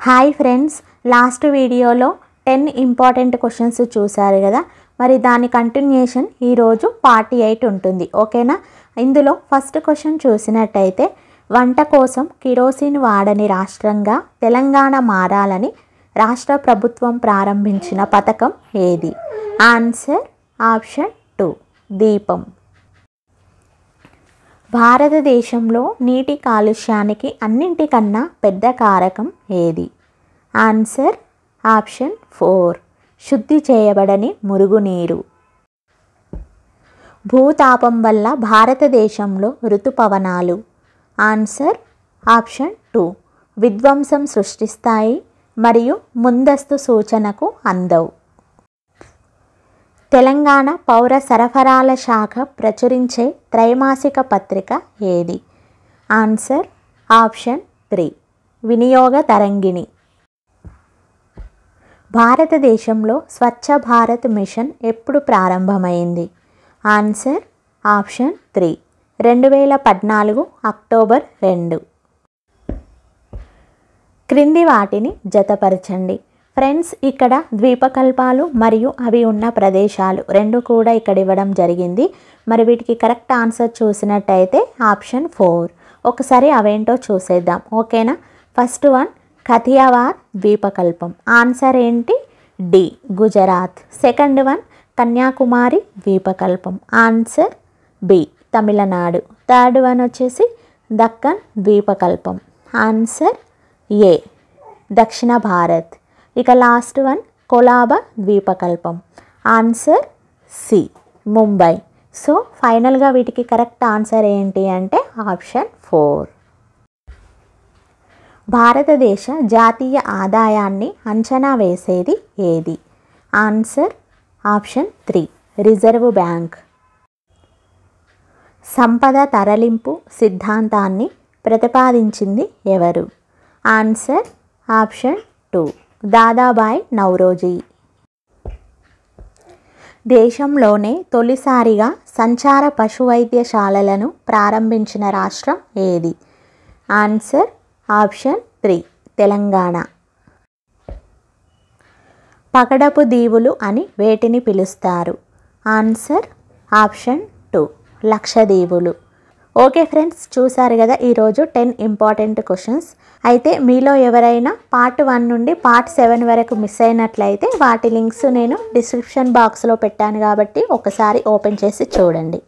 Hi friends, last వీడియోలో 10 important questions చూసారు కదా. మరి దాని కంటిన్యూషన్ ఈరోజు పార్ట్ 8 ఉంటుంది. ఓకేనా. ఇందులో ఫస్ట్ క్వశ్చన్ చూసినట్టయితే, వంట కోసం కిరోసిన్ వాడని రాష్ట్రంగా తెలంగాణ మారాలని రాష్ట్ర ప్రభుత్వం ప్రారంభించిన పథకం ఏది? ఆన్సర్ ఆప్షన్ 2 దీపం. భారతదేశంలో నీటి కాలుష్యానికి అన్నింటికన్నా పెద్ద కారకం ఏది? ఆన్సర్ ఆప్షన్ 4 శుద్ధి చేయబడని మురుగునీరు. భూతాపం వల్ల భారతదేశంలో ఋతుపవనాలు. ఆన్సర్ ఆప్షన్ 2 విధ్వంసం సృష్టిస్తాయి మరియు ముందస్తు సూచనకు అందవు. తెలంగాణ పౌర సరఫరాల శాఖ ప్రచురించే త్రైమాసిక పత్రిక ఏది? ఆన్సర్ ఆప్షన్ 3 వినియోగ తరంగిణి. భారతదేశంలో స్వచ్ఛ భారత్ మిషన్ ఎప్పుడు ప్రారంభమైంది? Answer option 3 2014 October 2. క్రింది వాటిని జతపరచండి. ఫ్రెండ్స్, ఇక్కడ ద్వీపకల్పాలు మరియు అవి ఉన్న ప్రదేశాలు రెండు కూడా ఇక్కడ ఇవ్వడం జరిగింది. మరి వీటికి కరెక్ట్ ఆన్సర్ చూసినట్టయితే ఆప్షన్ 4. ఒకసారి అవేంటో చూసేద్దాం. ఓకేనా. ఫస్ట్ వన్ కథియావార్ ద్వీపకల్పం. ఆన్సర్ ఏంటి? D Gujarat. Second one Kanyakumari ద్వీపకల్పం. Answer B Tamil Nadu. Third one వచ్చేసి దక్కన్ ద్వీపకల్పం. ఆన్సర్ ఏ దక్షిణ భారత్. ఇక లాస్ట్ వన్ కొలాబ ద్వీపకల్పం. Answer C Mumbai. సో ఫైనల్గా వీటికి కరెక్ట్ ఆన్సర్ ఏంటి అంటే ఆప్షన్ 4. భారతదేశ జాతీయ ఆదాయాన్ని అంచనా వేసేది ఏది? Answer option 3 reserve bank. సంపద తరలింపు సిద్ధాంతాన్ని ప్రతిపాదించింది ఎవరు? Answer option 2 Dadabhai Naoroji. దేశంలోనే తొలిసారిగా సంచార పశు వైద్యశాలలను ప్రారంభించిన రాష్ట్రం ఏది? Answer option 3 Telangana. పగడపు దీవులు అని వేటిని పిలుస్తారు? Answer option 2 లక్షద్వీపులు. ఓకే ఫ్రెండ్స్, చూసారు కదా ఈరోజు 10 ఇంపార్టెంట్ క్వశ్చన్స్. అయితే మీలో ఎవరైనా పార్ట్ 1 నుండి పార్ట్ 7 వరకు మిస్ అయినట్లయితే వాటి లింక్స్ నేను డిస్క్రిప్షన్ బాక్స్లో పెట్టాను కాబట్టి ఒకసారి ఓపెన్ చేసి చూడండి.